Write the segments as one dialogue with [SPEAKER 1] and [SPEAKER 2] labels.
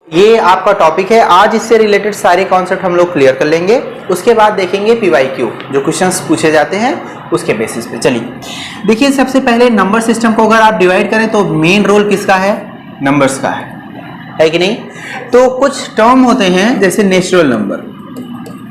[SPEAKER 1] ये आपका टॉपिक है आज। इससे रिलेटेड सारे कॉन्सेप्ट हम लोग क्लियर कर लेंगे। उसके बाद देखेंगे पीवाईक्यू, जो क्वेश्चंस पूछे जाते हैं उसके बेसिस पे। चलिए देखिए, सबसे पहले नंबर सिस्टम को अगर आप डिवाइड करें तो मेन रोल किसका है? नंबर्स का है कि नहीं? तो कुछ टर्म होते हैं जैसे नेचुरल नंबर,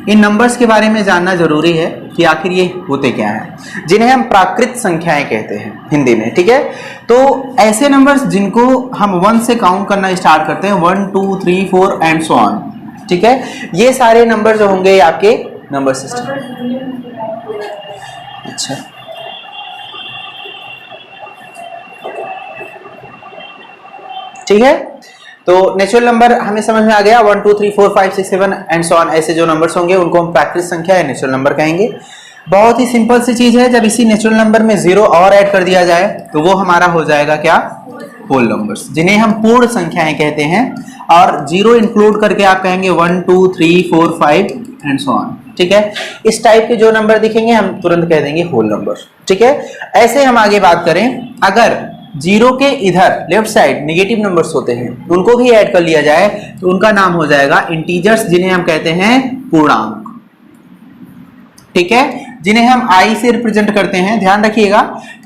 [SPEAKER 1] इन नंबर्स के बारे में जानना जरूरी है कि आखिर ये होते क्या हैं, जिन्हें हम प्राकृत संख्याएं कहते हैं हिंदी में। ठीक है, तो ऐसे नंबर्स जिनको हम 1 से काउंट करना स्टार्ट करते हैं, 1 2 3 4 एंड सो ऑन। ठीक है, ये सारे नंबर जो होंगे आपके नंबर सिस्टम। अच्छा, ठीक है, तो नेचुरल नंबर हमें समझ में आ गया। 1 2 3 4 5 6 7 एंड सो ऑन, ऐसे जो नंबर्स होंगे उनको हम प्राकृत संख्या या नेचुरल नंबर कहेंगे। बहुत ही सिंपल सी चीज है, जब इसी नेचुरल नंबर में 0 और ऐड कर दिया जाए तो वो हमारा हो जाएगा क्या? होल नंबर्स, जिन्हें हम पूर्ण संख्याएं कहते हैं। और 0 इंक्लूड करके आप कहेंगे 1 2 3 4 5 एंड सो ऑन। ठीक है, इस टाइप के जो नंबर दिखेंगे हम तुरंत कह देंगे होल नंबर। ठीक है, ऐसे हम आगे बात करें, अगर 0 के इधर लेफ्ट साइड नेगेटिव नंबर्स होते हैं, उनको भी ऐड कर लिया जाए तो उनका नाम हो जाएगा इंटीजर्स, जिन्हें हम कहते हैं पूर्णांक। ठीक है, जिन्हें हम i से रिप्रेजेंट करते हैं। ध्यान रखिएगा,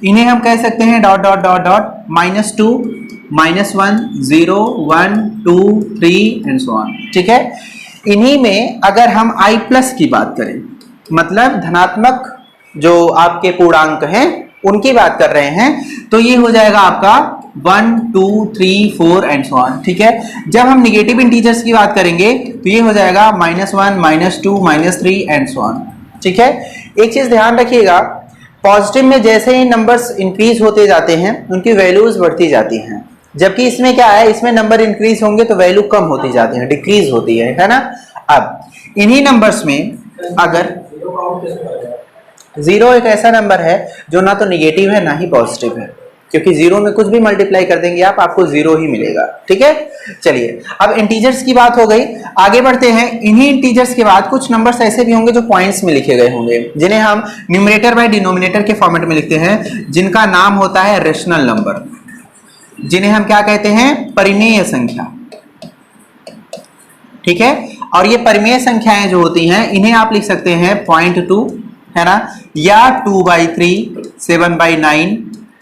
[SPEAKER 1] इन्हें हम कह सकते हैं dot dot dot dot -2 -1 0 1 2 3 and so on. ठीक है, इन्हीं में अगर हम i प्लस की बात करें, मतलब धनात्मक जो आपके पूर्णांक हैं उनकी बात कर रहे हैं, तो ये हो जाएगा आपका 1 2 3 4 एंड सो ऑन। ठीक है, जब हम निगेटिव इंटीजर्स की बात करेंगे तो ये हो जाएगा -1 -2 -3 एंड सो ऑन। ठीक है, एक चीज ध्यान रखिएगा, पॉजिटिव में जैसे ही नंबर्स इंक्रीज होते जाते हैं उनकी वैल्यूज बढ़ती जाती हैं, जबकि इसमें क्या है, इसमें नंबर इंक्रीज होंगे तो वैल्यू कम होती जाती है, डिक्रीज होती है ना। अब इन्हीं नंबर्स में अगर 0 एक ऐसा नंबर है जो ना तो निगेटिव है ना ही पॉजिटिव है, क्योंकि 0 में कुछ भी मल्टीप्लाई कर देंगे आप, आपको 0 ही मिलेगा। ठीक है, चलिए अब इंटीजर्स की बात हो गई, आगे बढ़ते हैं। इन्हीं इंटीजर्स के बाद कुछ नंबर्स ऐसे भी होंगे जो पॉइंट्स में लिखे गए होंगे, जिन्हें हम न्यूमरेटर बाय डिनोमिनेटर के फॉर्मेट में लिखते हैं, जिनका नाम होता है रेशनल नंबर, जिन्हें हम क्या कहते हैं? परिमेय संख्या। ठीक है, और ये परिमेय संख्याएं जो होती हैं इन्हें आप लिख सकते हैं 0.2 है ना, या 2/3 7/9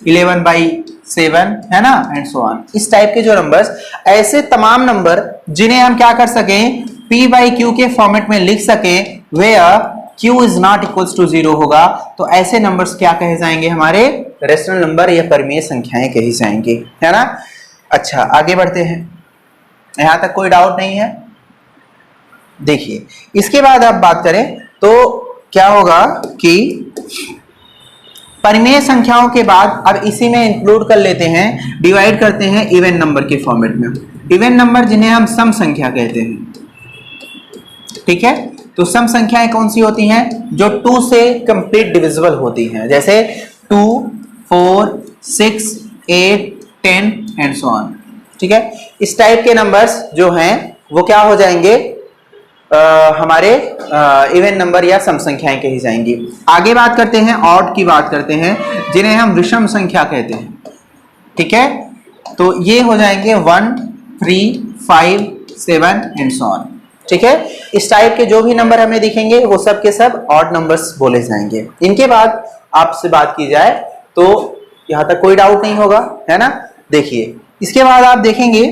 [SPEAKER 1] 11/7 है ना, एंड सो ऑन। इस टाइप के जो नंबर्स, ऐसे तमाम नंबर जिन्हें हम क्या कर सकें, p/q के फॉर्मेट में लिख सकें, where q is not equals to 0 होगा, तो ऐसे नंबर्स क्या कहे जाएंगे? हमारे रेशनल नंबर या परिमेय संख्याएं कही जाएंगी, है ना। अच्छा, आगे बढ़ते हैं, यहां तक कोई डाउट नहीं है? देखिए, इसके बाद आप बात करें तो क्या होगा कि परिमेय संख्याओं के बाद अब इसी में इंक्लूड कर लेते हैं, डिवाइड करते हैं इवन नंबर के फॉर्मेट में। इवन नंबर जिन्हें हम सम संख्या कहते हैं। ठीक है, तो सम संख्याएं कौन सी होती हैं? जो 2 से कंप्लीट डिविजिबल होती हैं, जैसे 2 4 6 8 10 एंड सो ऑन। ठीक है, इस टाइप के नंबर्स जो हैं वो क्या हो जाएंगे? हमारे इवन नंबर या सम संख्याएं कही जाएंगी। आगे बात करते हैं, ऑड की बात करते हैं, जिन्हें हम विषम संख्या कहते हैं। ठीक है, तो ये हो जाएंगे 1 3 5 7 एंड सो ऑन। ठीक है, इस टाइप के जो भी नंबर हमें दिखेंगे वो सब के सब ऑड नंबर्स बोले जाएंगे। इनके बाद आपसे बात की जाए तो यहां तक कोई डाउट नहीं होगा, है ना। देखिए, इसके बाद आप देखेंगे,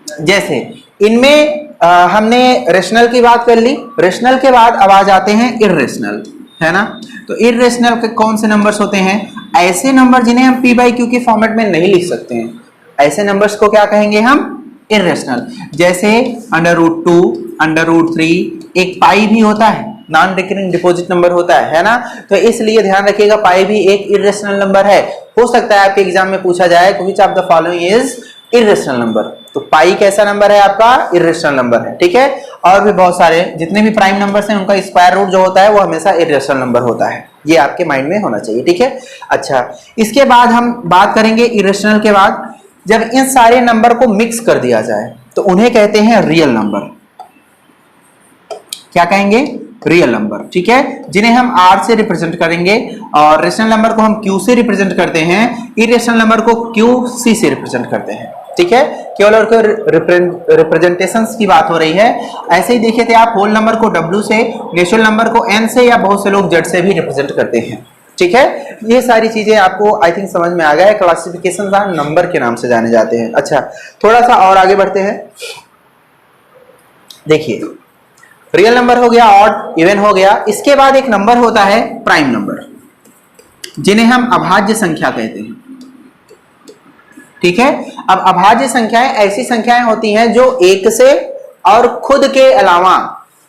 [SPEAKER 1] जैसे इनमें हमने रेशनल की बात कर ली, रेशनल के बाद अब आ जाते हैं इर्रेशनल, है ना। तो इर्रेशनल के कौन से नंबर्स होते हैं? ऐसे नंबर जिन्हें हम p/q के फॉर्मेट में नहीं लिख सकते हैं, ऐसे नंबर्स को क्या कहेंगे हम? इर्रेशनल। जैसे √2 √3, एक पाई भी होता है, नॉन रिकरिंग डिपॉजिट नंबर होता है ना। तो इसलिए ध्यान रखिएगा, पाई भी एक इर्रेशनल नंबर है। हो सकता है आपके एग्जाम में पूछा जाए which of the following is irrational number, तो पाई कैसा नंबर है? आपका इर्रेशनल नंबर है। ठीक है, और भी बहुत सारे जितने भी प्राइम नंबर्स हैं उनका स्क्वायर रूट जो होता है वो हमेशा इर्रेशनल नंबर होता है, ये आपके माइंड में होना चाहिए। ठीक है, अच्छा, इसके बाद हम बात करेंगे इर्रेशनल के बाद, जब इन सारे नंबर को मिक्स कर दिया जाए तो उन्हें कहते हैं रियल नंबर। क्या कहेंगे? Real number. ठीक है, जिन्हें हम r से रिप्रेजेंट करेंगे, और रेशनल नंबर को हम q से रिप्रेजेंट करते हैं, इरेशनल नंबर को qc से रिप्रेजेंट करते हैं। ठीक है, केवल और केवल रिप्रेजेंटेशंस की बात हो रही है। ऐसे ही देखे थे आप होल नंबर को W से, नेचुरल नंबर को N से, या बहुत से लोग Z से भी रिप्रेजेंट करते हैं। ठीक है, ये सारी चीजें आपको आई थिंक समझ में आ गया है। क्लासिफिकेशन नंबर के नाम से जाने जाते हैं। अच्छा, थोड़ा सा और आगे बढ़ते हैं। देखिए, रियल नंबर हो गया, ऑड इवन हो गया, इसके बाद एक नंबर होता है प्राइम नंबर, जिन्हें हम अभाज्य संख्या कहते हैं। ठीक है, अब अभाज्य संख्याएं ऐसी संख्याएं होती हैं जो एक से और खुद के अलावा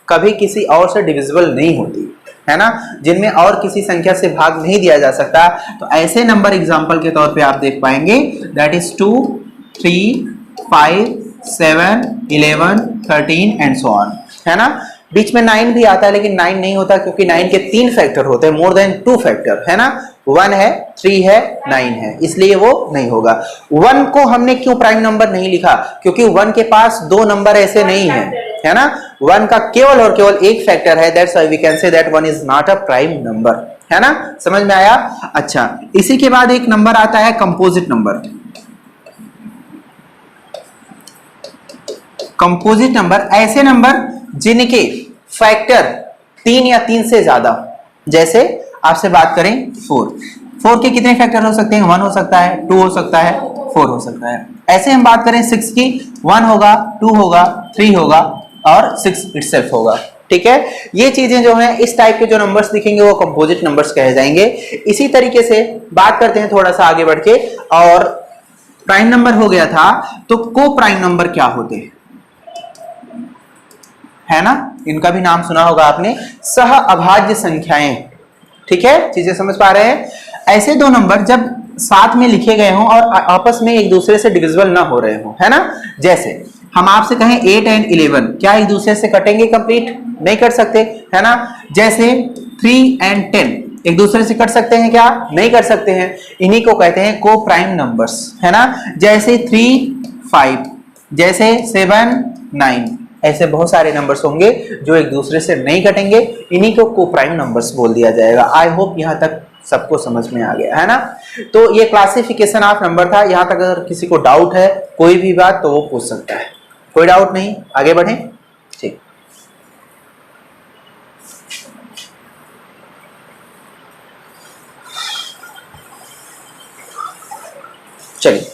[SPEAKER 1] कभी किसी और से डिविजिबल नहीं होती है ना, जिनमें और किसी संख्या से भाग नहीं दिया जा सकता। तो ऐसे नंबर एग्जांपल के तौर पे आप देख पाएंगे, that is 2, 3, 5, 7, 11, 13 and so on, है ना। बीच में 9 भी आता है, लेकिन 9 नहीं होता क्योंकि 9 के 3 फैक्टर होते हैं, मोर देन 2 फैक्टर, है ना। 1 है, 3 है, 9 है, इसलिए वो नहीं होगा। 1 को हमने क्यों प्राइम नंबर नहीं लिखा, क्योंकि 1 के पास 2 नंबर ऐसे नहीं है ना। 1 का केवल और केवल एक फैक्टर है, that's why we can say that 1 is not a prime number, है ना। समझ में आया। अच्छा, इसी के बाद एक नंबर आता है कंपोजिट नंबर। कंपोजिट नंबर ऐसे नंबर जिनके फैक्टर 3 या 3 से ज्यादा, जैसे आपसे बात करें 4 के कितने फैक्टर हो सकते हैं, 1 हो सकता है, 2 हो सकता है, 4 हो सकता है। ऐसे हम बात करें 6 की, 1 होगा, 2 होगा, 3 होगा और 6 इटसेल्फ होगा। ठीक है, ये चीजें जो हैं, इस टाइप के जो नंबर्स दिखेंगे वो कंपोजिट नंबर्स कहे जाएंगे। इसी तरीके से बात करते हैं थोड़ा सा आगे बढ़ के, और प्राइम नंबर हो गया था, तो को प्राइम नंबर क्या होते हैं, है ना। इनका भी नाम सुना होगा आपने, सह अभाज्य संख्याएं। ठीक है, चीजें समझ पा रहे हैं। ऐसे दो नंबर जब साथ में लिखे गए हों और आपस में एक दूसरे से डिविजिबल ना हो रहे हों, है ना। जैसे हम आपसे कहें 8 एंड 11, क्या एक दूसरे से कटेंगे कंप्लीट, नहीं कर सकते, है ना। जैसे 3 एंड 10 एक दूसरे से कट सकते हैं क्या, नहीं कर सकते हैं। इन्हीं को कहते हैं को प्राइम नंबर्स, है ना। जैसे 3, 5, जैसे 7, 9, ऐसे बहुत सारे नंबर्स होंगे जो एक दूसरे से नहीं कटेंगे, इन्हीं को को प्राइम नंबर्स बोल दिया जाएगा। आई होप यहां तक सबको समझ में आ गया, है ना। तो ये क्लासिफिकेशन ऑफ नंबर था। यहां तक अगर किसी को डाउट है कोई भी बात तो वो पूछ सकता है, कोई डाउट नहीं, आगे बढ़े। ठीक, चलिए,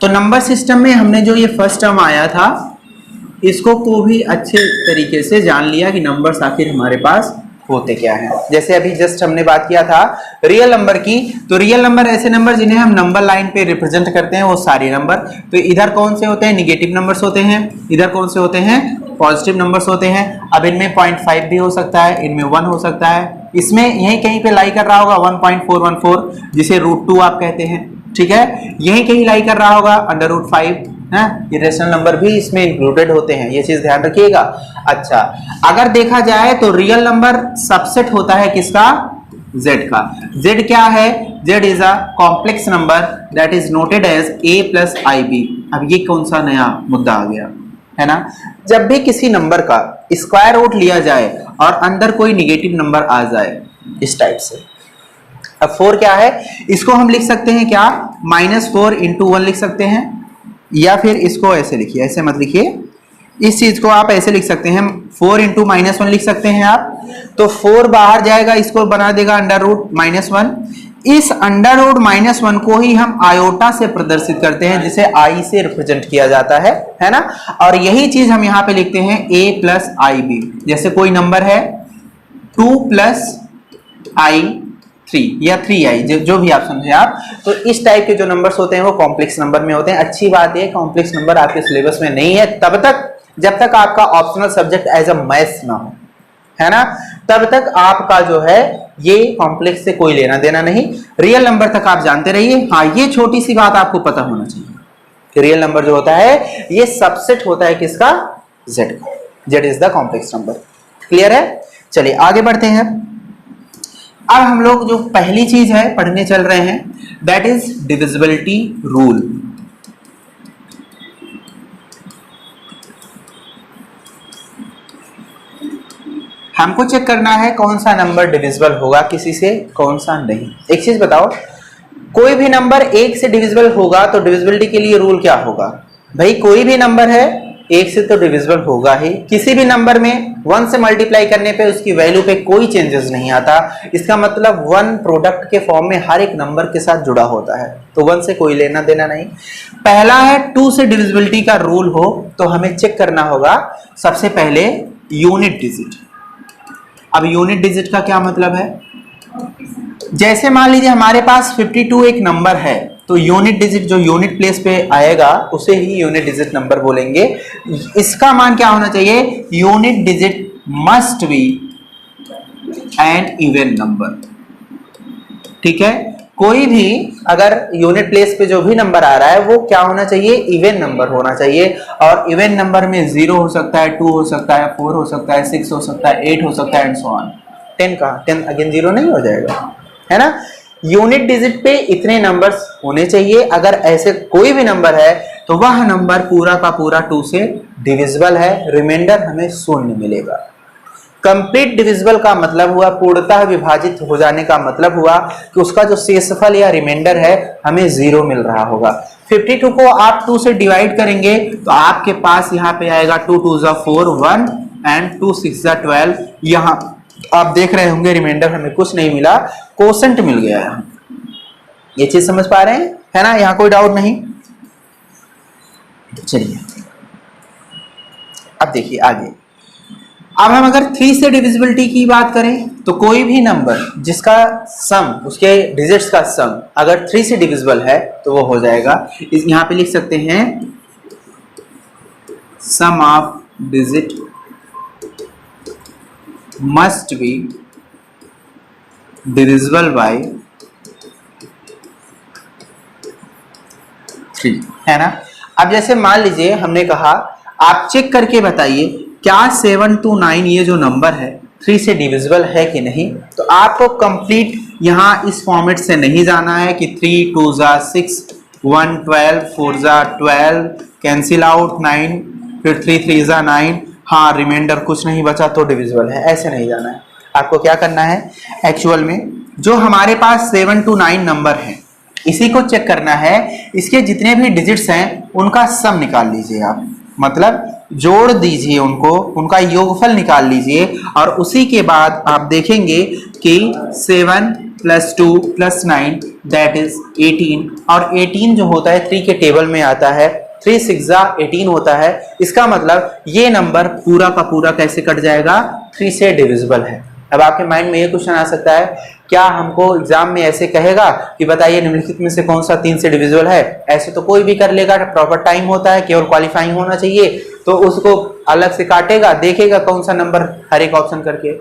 [SPEAKER 1] तो नंबर सिस्टम में हमने जो ये फर्स्ट टर्म आया था, इसको को भी अच्छे तरीके से जान लिया कि नंबर्स आखिर हमारे पास होते क्या हैं। जैसे अभी जस्ट हमने बात किया था रियल नंबर की, तो रियल नंबर ऐसे नंबर जिन्हें हम नंबर लाइन पे रिप्रेजेंट करते हैं, वो सारे नंबर। तो इधर कौन से होते हैं, निगेटिव नंबर्स होते हैं, इधर कौन से होते हैं, पॉजिटिव नंबर्स होते हैं। अब इनमें 0.5 भी हो सकता है, इनमें 1 हो सकता है, इसमें यही कहीं पे लाई कर रहा होगा 1.414, जिसे √2 आप कहते हैं। ठीक है, यही कहीं लाई कर रहा होगा √5, है। ये रेशनल नंबर भी इसमें इंक्लूडेड होते हैं, ये चीज ध्यान रखिएगा। अच्छा, अगर देखा जाए तो रियल नंबर सबसेट होता है किसका, z का। z क्या है, z is a complex number that is noted as a plus IB। अब ये कौन सा नया मुद्दा आ गया, है ना। जब भी किसी नंबर का स्क्वायर रूट लिया जाए और अंदर कोई निगेटिव नंबर आ जाए इस टाइप से, अब 4 क्या है, इसको हम लिख सकते हैं क्या, -4 × 1 लिख सकते हैं, या फिर इसको ऐसे लिखिए, ऐसे मत लिखिए, इस चीज को आप ऐसे लिख सकते हैं, 4 × -1 लिख सकते हैं आप। तो 4 बाहर जाएगा, इसको बना देगा √-1। इस √-1 को ही हम आयोटा से प्रदर्शित करते हैं, जिसे I से रिप्रेजेंट किया जाता है ना। और यही चीज हम यहाँ पे लिखते हैं a + IB। जैसे कोई नंबर है 2 + I3 या 3i, जो भी आप समझे आप, तो इस टाइप के जो नंबर्स होते हैं वो कॉम्प्लेक्स नंबर में होते हैं। अच्छी बात है, कॉम्प्लेक्स नंबर आपके सिलेबस में नहीं है तब तक, जब तक आपका optional subject as a maths ना हो, है ना। तब तक आपका जो है ये कॉम्प्लेक्स से कोई लेना देना नहीं। रियल नंबर तक आप जानते रहिए। हाँ, ये छोटी सी बात आपको पता होना चाहिए, रियल नंबर जो होता है ये सबसेट होता है किसका, z का। z is the complex number. Clear है। चलिए आगे बढ़ते हैं। अब हम लोग जो पहली चीज है पढ़ने चल रहे हैं, दैट इज डिविजिबिलिटी रूल। हमको चेक करना है कौन सा नंबर डिविजिबल होगा किसी से, कौन सा नहीं। एक चीज बताओ, कोई भी नंबर 1 से डिविजिबल होगा तो डिविजिबिलिटी के लिए रूल क्या होगा भाई, कोई भी नंबर है 1 से तो डिविजिबल होगा ही। किसी भी नंबर में 1 से मल्टीप्लाई करने पे उसकी वैल्यू पे कोई चेंजेस नहीं आता। इसका मतलब 1 प्रोडक्ट के फॉर्म में हर एक नंबर के साथ जुड़ा होता है, तो 1 से कोई लेना देना नहीं। पहला है 2 से डिविजिबिलिटी का रूल हो तो हमें चेक करना होगा सबसे पहले यूनिट डिजिट। अब यूनिट डिजिट का क्या मतलब है, जैसे मान लीजिए हमारे पास 52 एक नंबर है तो यूनिट डिजिट जो यूनिट प्लेस पे आएगा उसे ही यूनिट डिजिट नंबर बोलेंगे। इसका मान क्या होना चाहिए, unit digit must be an even number. ठीक है, कोई भी अगर यूनिट प्लेस पे जो भी नंबर आ रहा है वो क्या होना चाहिए, इवन नंबर होना चाहिए। और इवन नंबर में 0 हो सकता है, 2 हो सकता है, 4 हो सकता है, 6 हो सकता है, 8 हो सकता है एंड सो ऑन। 10 का 10 अगेन 0 नहीं हो जाएगा, है ना। यूनिट डिजिट पे इतने नंबर्स होने चाहिए। अगर ऐसे कोई भी नंबर है तो वह नंबर पूरा का पूरा 2 से डिविजिबल है, रिमाइंडर हमें शून्य मिलेगा। कंप्लीट डिविजिबल का मतलब हुआ, पूर्णतः विभाजित हो जाने का मतलब हुआ कि उसका जो शेषफल या रिमाइंडर है हमें 0 मिल रहा होगा। 52 को आप 2 से डिवाइड करेंगे तो आपके पास यहाँ पे आएगा 2 2 4 1 एंड 2 6 12। यहाँ आप देख रहे होंगे रिमाइंडर हमें कुछ नहीं मिला, कोसेंट मिल गया। यहाँ ये चीज समझ पा रहे हैं, है ना, यहाँ कोई डाउट नहीं। चलिए अब देखिए आगे। अब हम अगर 3 से डिविजिबिलिटी की बात करें तो कोई भी नंबर जिसका सम, उसके डिजिट्स का सम अगर 3 से डिविजिबल है तो वो हो जाएगा। यहाँ पे लिख सकते हैं sum of digit must be divisible by 3, है ना। अब जैसे मान लीजिए हमने कहा आप चेक करके बताइए क्या 729 ये जो नंबर है 3 से डिविजिबल है कि नहीं। तो आपको कंप्लीट यहाँ इस फॉर्मेट से नहीं जाना है कि 3 2 6 1 12 4 12 कैंसिल आउट 9 फिर 3 3 9, हाँ रिमाइंडर कुछ नहीं बचा तो डिविजिबल है, ऐसे नहीं जाना है। आपको क्या करना है, एक्चुअल में जो हमारे पास 729 नंबर है इसी को चेक करना है। इसके जितने भी डिजिट्स हैं उनका सम निकाल लीजिए आप, मतलब जोड़ दीजिए उनको, उनका योगफल निकाल लीजिए। और उसी के बाद आप देखेंगे कि 7 + 2 + 9 दैट इज 18। और 18 जो होता है 3 के टेबल में आता है, 3 6 18 होता है। इसका मतलब ये नंबर पूरा का पूरा कैसे कट जाएगा, 3 से डिविजिबल है। अब आपके माइंड में ये क्वेश्चन आ सकता है, क्या हमको एग्जाम में ऐसे कहेगा कि बताइए निम्नलिखित में से कौन सा 3 से डिविजिबल है। ऐसे तो कोई भी कर लेगा, प्रॉपर टाइम होता है, केवल क्वालिफाइंग होना चाहिए। तो उसको अलग से काटेगा, देखेगा कौन सा नंबर हर एक ऑप्शन करके,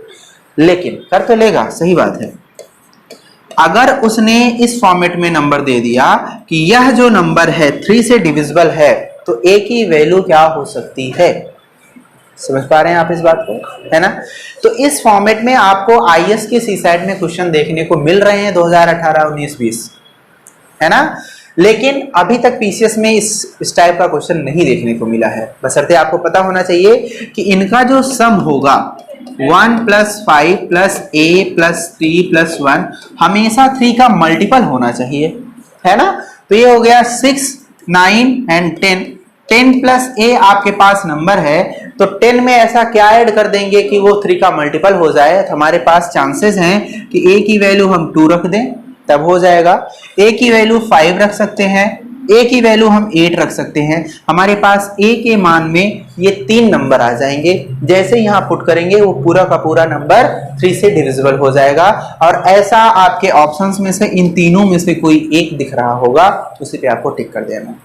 [SPEAKER 1] लेकिन कर तो लेगा, सही बात है। अगर उसने इस फॉर्मेट में नंबर दे दिया कि यह जो नंबर है 3 से डिविजिबल है तो a की वैल्यू क्या हो सकती है, समझ पा रहे हैं आप इस बात को, है ना। तो इस फॉर्मेट में आपको आईएएस के सीसैट में क्वेश्चन देखने को मिल रहे हैं 2018 19 20, है ना। लेकिन अभी तक पीसीएस में इस टाइप का क्वेश्चन नहीं देखने को मिला है। बशर्ते आपको पता होना चाहिए कि इनका जो सम होगा 1 + 5 + a + 3 + 1 हमेशा 3 का मल्टीपल होना चाहिए, है ना। तो ये हो गया 6 9 एंड 10। 10 + a आपके पास नंबर है तो 10 में ऐसा क्या ऐड कर देंगे कि वो 3 का मल्टीपल हो जाए। तो हमारे पास चांसेस हैं कि a की वैल्यू हम 2 रख दें तब हो जाएगा, a की वैल्यू 5 रख सकते हैं, a की वैल्यू हम 8 रख सकते हैं। हमारे पास a के मान में ये 3 नंबर आ जाएंगे। जैसे यहाँ पुट करेंगे वो पूरा का पूरा नंबर 3 से डिविजिबल हो जाएगा। और ऐसा आपके ऑप्शंस में से इन तीनों में से कोई एक दिख रहा होगा, उसी पे आपको टिक कर देना।